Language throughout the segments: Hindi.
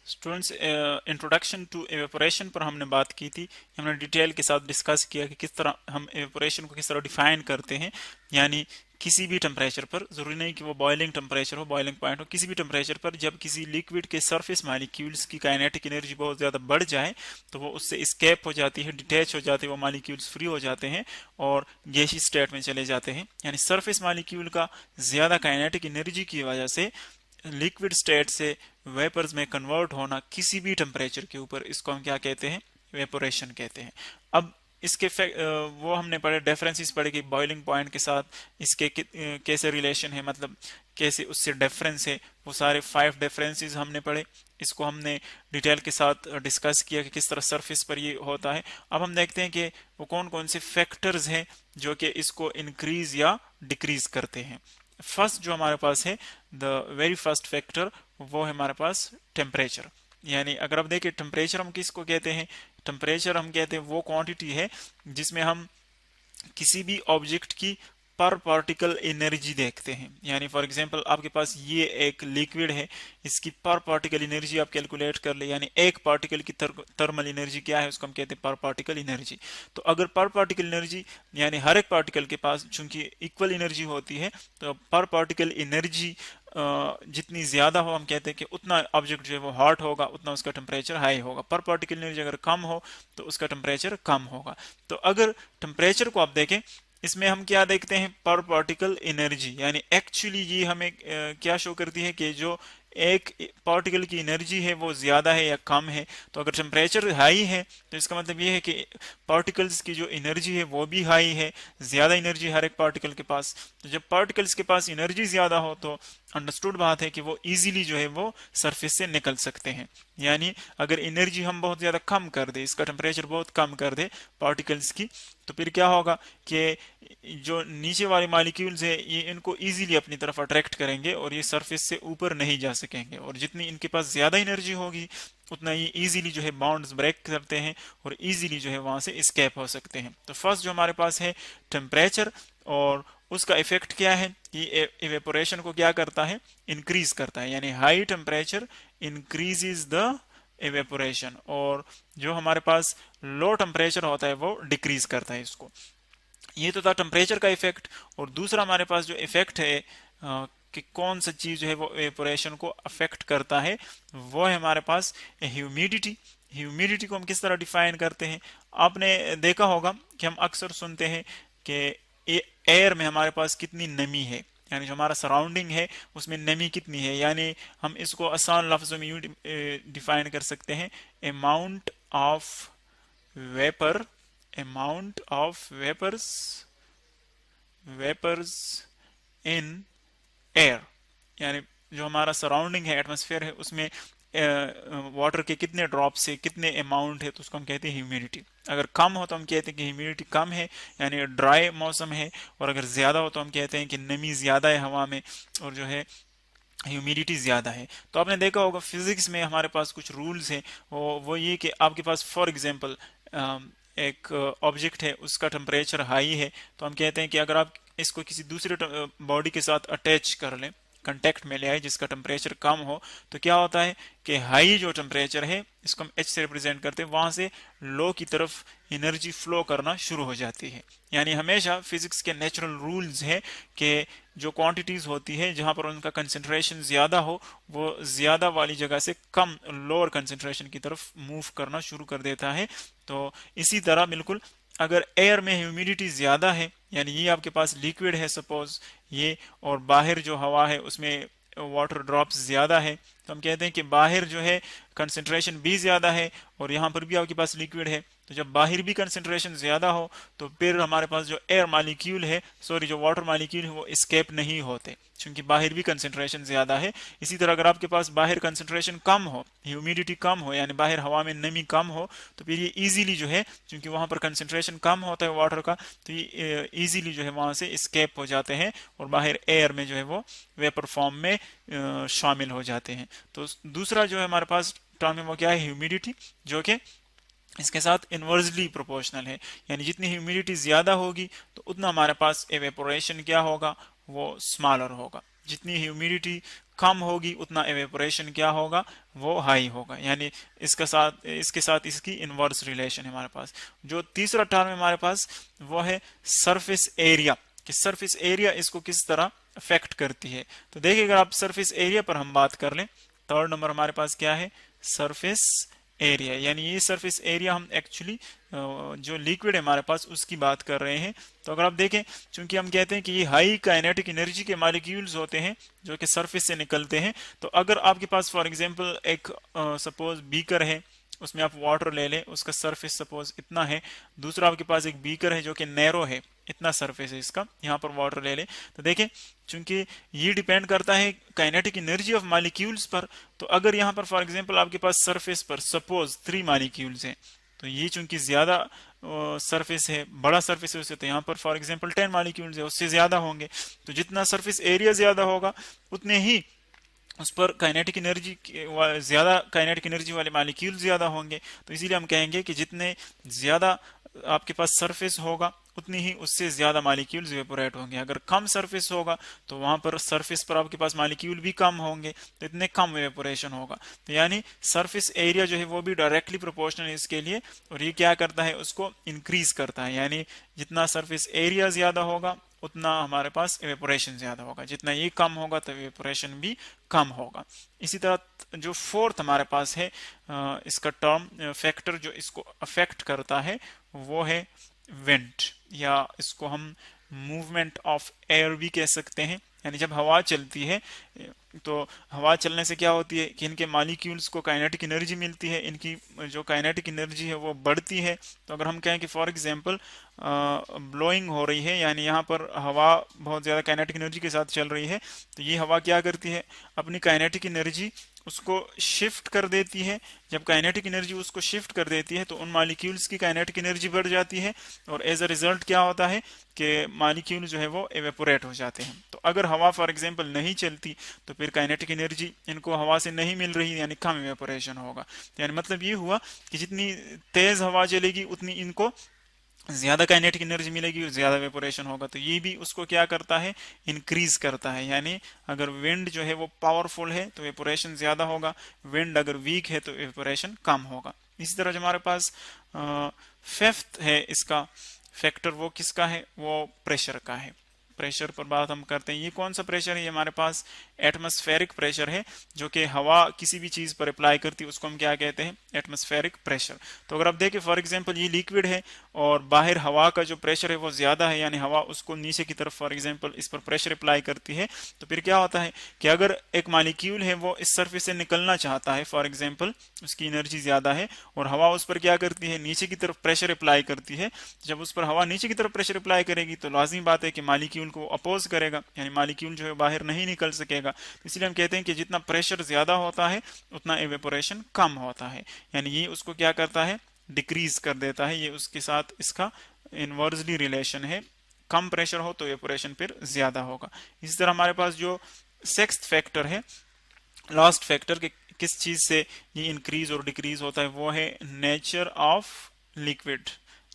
स्टूडेंट्स, इंट्रोडक्शन टू एवेपोरेशन पर हमने बात की थी। हमने डिटेल के साथ डिस्कस किया कि किस तरह हम एवेपोरेशन को किस तरह डिफाइन करते हैं। यानी किसी भी टेम्परेचर पर, जरूरी नहीं कि वो बॉइलिंग टेम्परेचर हो, बॉइलिंग पॉइंट हो, किसी भी टेम्परेचर पर जब किसी लिक्विड के सरफेस मालिक्यूल्स की काइनेटिक एनर्जी बहुत ज़्यादा बढ़ जाए तो वो उससे स्केप हो जाती है, डिटैच हो जाते हैं, वो मालिक्यूल्स फ्री हो जाते हैं और गैसीय स्टेट में चले जाते हैं। यानी सरफेस मालिक्यूल का ज़्यादा काइनेटिक एनर्जी की वजह से लिक्विड स्टेट से वेपर्स में कन्वर्ट होना किसी भी टेम्परेचर के ऊपर, इसको हम क्या कहते हैं? वेपोरेशन कहते हैं। अब इसके वो हमने पढ़े, डिफरेंसेस पढ़े कि बॉइलिंग पॉइंट के साथ इसके कैसे रिलेशन है, मतलब कैसे उससे डिफरेंस है। वो सारे 5 डिफरेंसेस हमने पढ़े, इसको हमने डिटेल के साथ डिस्कस किया कि किस तरह सरफेस पर ये होता है। अब हम देखते हैं कि वो कौन कौन से फैक्टर्स हैं जो कि इसको इंक्रीज या डिक्रीज करते हैं। फर्स्ट जो हमारे पास है, द वेरी फर्स्ट फैक्टर, वो है हमारे पास टेम्परेचर। यानी अगर आप देखें टेम्परेचर हम किसको कहते हैं? टेम्परेचर हम कहते हैं वो क्वांटिटी है जिसमें हम किसी भी ऑब्जेक्ट की पर पार्टिकल एनर्जी देखते हैं। यानी फॉर एग्जांपल आपके पास ये एक लिक्विड है, इसकी पर पार्टिकल एनर्जी आप कैलकुलेट कर ले। यानी एक पार्टिकल की थर्मल एनर्जी क्या है, उसको हम कहते हैं पर पार्टिकल एनर्जी। तो अगर पर पार्टिकल एनर्जी, यानी हर एक पार्टिकल के पास चूंकि इक्वल एनर्जी होती है, तो पर पार्टिकल एनर्जी जितनी ज्यादा हो, हम कहते हैं कि उतना ऑब्जेक्ट जो है वो हॉट होगा, उतना उसका टेम्परेचर हाई होगा। पर पार्टिकल एनर्जी अगर कम हो तो उसका टेम्परेचर कम होगा। तो अगर टेम्परेचर को आप देखें, इसमें हम क्या देखते हैं? पर पार्टिकल एनर्जी। यानी एक्चुअली ये हमें क्या शो करती है कि जो एक पार्टिकल की एनर्जी है वो ज्यादा है या कम है। तो अगर टेम्परेचर हाई है तो इसका मतलब ये है कि पार्टिकल्स की जो एनर्जी है वो भी हाई है, ज्यादा एनर्जी हर एक पार्टिकल के पास। तो जब पार्टिकल्स के पास एनर्जी ज्यादा हो तो अंडरस्टूड बात है कि वो इजीली जो है वो सरफेस से निकल सकते हैं। यानी अगर एनर्जी हम बहुत ज्यादा कम कर दे, इसका टेम्परेचर बहुत कम कर दे पार्टिकल्स की, तो फिर क्या होगा कि जो नीचे वाले मॉलिक्यूल्स है ये इनको इजीली अपनी तरफ अट्रैक्ट करेंगे और ये सरफेस से ऊपर नहीं जा सकेंगे। और जितनी इनके पास ज्यादा एनर्जी होगी उतना ये इजीली जो है बाउंड्स ब्रेक करते हैं और इजीली जो है वहां से एस्केप हो सकते हैं। तो फर्स्ट जो हमारे पास है टेम्परेचर, और उसका इफेक्ट क्या है कि इवेपोरेशन को क्या करता है? इंक्रीज करता है। यानी high temperature increases the evaporation, और जो हमारे पास लो टेम्परेचर होता है वो डिक्रीज करता है इसको। ये तो था टेम्परेचर का इफेक्ट। और दूसरा हमारे पास जो इफेक्ट है कि कौन सा चीज जो है वो इवेपोरेशन को अफेक्ट करता है, वो है हमारे पास ह्यूमिडिटी। ह्यूमिडिटी को हम किस तरह डिफाइन करते हैं? आपने देखा होगा कि हम अक्सर सुनते हैं कि एयर में हमारे पास कितनी नमी है, यानी जो हमारा सराउंडिंग है उसमें नमी कितनी है। यानी हम इसको आसान लफ्जों में यूं डिफाइन कर सकते हैं, amount of vapour, amount of vapors in air। यानी जो हमारा सराउंडिंग है, एटमॉस्फेयर है, उसमें वाटर के कितने ड्रॉप से कितने अमाउंट है, तो उसको हम कहते हैं ह्यूमिडिटी। अगर कम हो तो हम कहते हैं कि ह्यूमिडिटी कम है, यानी ड्राई मौसम है। और अगर ज्यादा हो तो हम कहते हैं कि नमी ज्यादा है हवा में और जो है ह्यूमिडिटी ज्यादा है। तो आपने देखा होगा फिजिक्स में हमारे पास कुछ रूल्स हैं, वो ये कि आपके पास फॉर एग्जांपल एक ऑब्जेक्ट है, उसका टेम्परेचर हाई है, तो हम कहते हैं कि अगर आप इसको किसी दूसरे बॉडी के साथ अटैच कर लें, कांटेक्ट में ले आए जिसका टेम्परेचर कम हो, तो क्या होता है कि हाई जो टेम्परेचर है, इसको हम एच से रिप्रेजेंट करते हैं, वहां से लो की तरफ एनर्जी फ्लो करना शुरू हो जाती है। यानी हमेशा फिजिक्स के नेचुरल रूल्स है कि जो क्वांटिटीज होती है जहां पर उनका कंसेंट्रेशन ज्यादा हो, वो ज्यादा वाली जगह से कम लोअर कंसेंट्रेशन की तरफ मूव करना शुरू कर देता है। तो इसी तरह बिल्कुल अगर एयर में ह्यूमिडिटी ज्यादा है, यानी ये आपके पास लिक्विड है सपोज ये, और बाहर जो हवा है उसमें वाटर ड्रॉप्स ज्यादा है, तो हम कहते हैं कि बाहर जो है कंसेंट्रेशन भी ज्यादा है और यहाँ पर भी आपके पास लिक्विड है। तो जब बाहर भी कंसेंट्रेशन ज्यादा हो तो फिर हमारे पास जो एयर मॉलिक्यूल है, सॉरी जो वाटर मॉलिक्यूल है, वो एस्केप नहीं होते क्योंकि बाहर भी कंसेंट्रेशन ज्यादा है। इसी तरह अगर आपके पास बाहर कंसेंट्रेशन कम हो, ह्यूमिडिटी कम हो, यानी बाहर हवा में नमी कम हो, तो फिर ये इजीली जो है, क्योंकि वहां पर कंसेंट्रेशन कम होता है वाटर का, तो ये इजीली जो है वहां से एस्केप हो जाते हैं और बाहर एयर में जो है वो वेपर फॉर्म में शामिल हो जाते हैं। तो दूसरा जो है हमारे पास टर्म है वो क्या है? ह्यूमिडिटी, जो कि इसके साथ इनवर्सली प्रोपोर्शनल है। यानी जितनी ह्यूमिडिटी ज्यादा होगी तो उतना हमारे पास एवेपोरेशन क्या होगा? वो स्मॉलर होगा। जितनी ह्यूमिडिटी कम होगी उतना एवेपोरेशन क्या होगा, वो हाई होगा। यानी इसके साथ इसकी इनवर्स रिलेशन है हमारे पास। जो तीसरा टर्म है हमारे पास वो है सरफेस एरिया, कि सरफेस एरिया इसको किस तरह अफेक्ट करती है। तो देखिए अगर आप सरफेस एरिया पर हम बात कर लें, थर्ड नंबर हमारे पास क्या है, सरफेस एरिया। यानी ये सरफेस एरिया हम एक्चुअली जो लिक्विड है हमारे पास उसकी बात कर रहे हैं। तो अगर आप देखें, चूंकि हम कहते हैं कि ये हाई काइनेटिक एनर्जी के मॉलिक्यूल्स होते हैं जो कि सरफेस से निकलते हैं, तो अगर आपके पास फॉर एग्जांपल एक सपोज बीकर है, उसमें आप वाटर ले लें, उसका सरफेस सपोज इतना है, दूसरा आपके पास एक बीकर है जो कि नैरो है, इतना सरफेस है इसका, यहाँ पर वाटर ले लें, तो देखें चूंकि ये डिपेंड करता है काइनेटिक एनर्जी ऑफ मॉलिक्यूल्स पर। तो अगर यहाँ पर फॉर एग्जांपल आपके पास सरफेस पर सपोज 3 मॉलिक्यूल्स हैं, तो ये चूंकि ज्यादा सरफेस है, बड़ा सरफेस है उससे, तो यहाँ पर फॉर एग्जांपल 10 मॉलिक्यूल्स है, उससे ज्यादा होंगे। तो जितना सरफेस एरिया ज्यादा होगा उतने ही उस पर काइनेटिक एनर्जी ज्यादा, काइनेटिक एनर्जी वाले मॉलिक्यूल ज्यादा होंगे। तो इसीलिए हम कहेंगे कि जितने ज्यादा आपके पास सरफेस होगा उतनी ही उससे ज्यादा मॉलिक्यूल्स इवेपोरेट होंगे। अगर कम सरफेस होगा तो वहां पर सरफेस पर आपके पास मॉलिक्यूल भी कम होंगे, तो इतने कम इवेपोरेशन होगा। तो यानी सरफेस एरिया जो है वो भी डायरेक्टली प्रोपोर्शनल है इसके लिए, और ये क्या करता है, उसको इंक्रीज करता है। यानी जितना सरफेस एरिया ज्यादा होगा उतना हमारे पास इवेपोरेशन ज्यादा होगा, जितना ये कम होगा तो इवेपोरेशन भी कम होगा। इसी तरह जो फोर्थ हमारे पास है इसका टर्म फैक्टर जो इसको अफेक्ट करता है वो है विंड, या इसको हम मूवमेंट ऑफ एयर भी कह सकते हैं। यानी जब हवा चलती है तो हवा चलने से क्या होती है कि इनके मॉलिक्यूल्स को काइनेटिक एनर्जी मिलती है, इनकी जो काइनेटिक एनर्जी है वो बढ़ती है। तो अगर हम कहें कि फॉर एग्जांपल ब्लोइंग हो रही है, यानी यहाँ पर हवा बहुत ज़्यादा काइनेटिक एनर्जी के साथ चल रही है, तो ये हवा क्या करती है, अपनी काइनेटिक एनर्जी उसको शिफ्ट कर देती है। जब काइनेटिक एनर्जी उसको शिफ्ट कर देती है तो उन मॉलिक्यूल्स की काइनेटिक एनर्जी बढ़ जाती है, और एज अ रिजल्ट क्या होता है कि मॉलिक्यूल जो है वो एवेपोरेट हो जाते हैं। तो अगर हवा फॉर एग्जांपल नहीं चलती तो फिर काइनेटिक एनर्जी इनको हवा से नहीं मिल रही, यानी कम इवेपोरेशन होगा। यानी मतलब ये हुआ कि जितनी तेज हवा चलेगी उतनी इनको ज्यादा काइनेटिक एनर्जी मिलेगी और ज्यादा वेपोरेशन होगा। तो ये भी उसको क्या करता है, इंक्रीज करता है। यानी अगर विंड जो है वो पावरफुल है तो वेपोरेशन ज्यादा होगा, विंड अगर वीक है तो वेपोरेशन कम होगा। इसी तरह जो हमारे पास फिफ्थ है इसका फैक्टर, वो किसका है, वो प्रेशर का है। प्रेशर पर बात हम करते हैं। ये कौन सा प्रेशर है, ये हमारे पास एटमॉस्फेरिक प्रेशर है, जो कि हवा किसी भी चीज पर अप्लाई करती है उसको हम क्या कहते हैं, एटमॉस्फेरिक प्रेशर। तो अगर आप देखें फॉर एग्जांपल ये लिक्विड है और बाहर हवा का जो प्रेशर है वो ज्यादा है, यानी हवा उसको नीचे की तरफ फॉर एग्जांपल इस पर प्रेशर अप्लाई करती है, तो फिर क्या होता है कि अगर एक मॉलिक्यूल है वो इस सरफेस से निकलना चाहता है, फॉर एग्जांपल उसकी एनर्जी ज्यादा है और हवा उस पर क्या करती है, नीचे की तरफ प्रेशर अप्लाई करती है। जब उस पर हवा नीचे की तरफ प्रेशर अप्लाई करेगी तो लाजिमी बात है कि मॉलिक्यूल को अपोज करेगा, यानी मॉलिक्यूल जो है बाहर नहीं निकल सकेगा। इसलिए हम कहते हैं कि जितना प्रेशर ज्यादा होता है उतना इवेपोरेशन कम होता है। यानी ये उसको क्या करता है, डिक्रीज कर देता है। ये उसके साथ इसका इनवर्सली रिलेशन है, कम प्रेशर हो तो इवेपोरेशन फिर ज्यादा होगा। इसी तरह हमारे पास जो सिक्स्थ फैक्टर है, लास्ट फैक्टर के किस चीज से ये इंक्रीज और डिक्रीज होता है, वो है nature of liquid.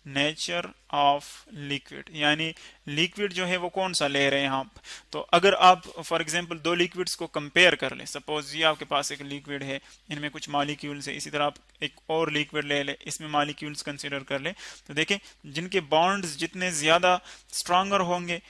Nature of liquid, यानी लिक्विड जो है वो कौन सा ले रहे हैं आप। तो अगर आप फॉर एग्जांपल दो लिक्विड्स को कंपेयर कर लें, सपोज ये आपके पास एक लिक्विड है, इनमें कुछ मॉलिक्यूल्स है, इसी तरह आप एक और लिक्विड ले लें, इसमें मॉलिक्यूल्स कंसीडर कर लें, तो देखें जिनके बॉन्ड्स जितने ज्यादा स्ट्रांगर होंगे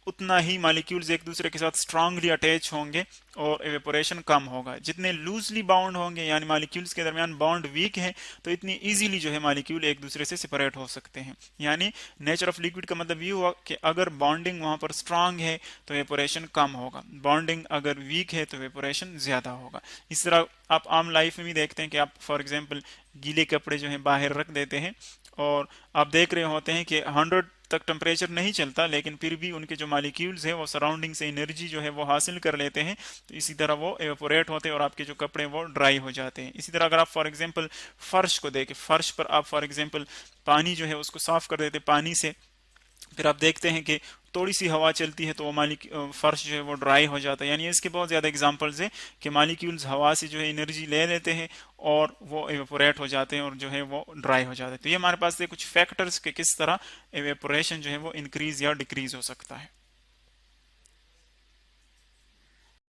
उतना ही मॉलिक्यूल्स एक दूसरे के साथ स्ट्रांगली अटैच होंगे और एवेपोरेशन कम होगा। जितने लूजली बाउंड होंगे, यानी मॉलिक्यूल्स के दरमियान बॉन्ड वीक है, तो इतनी इजीली जो है मॉलिक्यूल एक दूसरे से सेपरेट हो सकते हैं। यानी नेचर ऑफ लिक्विड का मतलब ये हुआ कि अगर बॉन्डिंग वहां पर स्ट्रांग है तो एवेपोरेशन कम होगा, बॉन्डिंग अगर वीक है तो एवेपोरेशन ज्यादा होगा। इस तरह आप आम लाइफ में भी देखते हैं कि आप फॉर एग्जाम्पल गीले कपड़े जो है बाहर रख देते हैं और आप देख रहे होते हैं कि 100 तक टेम्परेचर नहीं चलता, लेकिन फिर भी उनके जो मॉलिक्यूल्स है वो सराउंडिंग से एनर्जी जो है वो हासिल कर लेते हैं, तो इसी तरह वो एवेपोरेट होते हैं और आपके जो कपड़े वो ड्राई हो जाते हैं। इसी तरह अगर आप फॉर एग्जांपल फर्श को देखें, फर्श पर आप फॉर एग्जांपल पानी जो है उसको साफ कर देते पानी से, फिर आप देखते हैं कि थोड़ी सी हवा चलती है तो वो फर्श जो है वो ड्राई हो जाता है। यानी इसके बहुत ज्यादा एग्जांपल्स है कि मॉलिक्यूल्स हवा से जो है एनर्जी ले लेते हैं और वो एवेपोरेट हो जाते हैं और जो है वो ड्राई हो जाते हैं। तो ये हमारे पास कुछ फैक्टर्स के किस तरह एवेपोरेशन जो है वो इंक्रीज या डिक्रीज हो सकता है।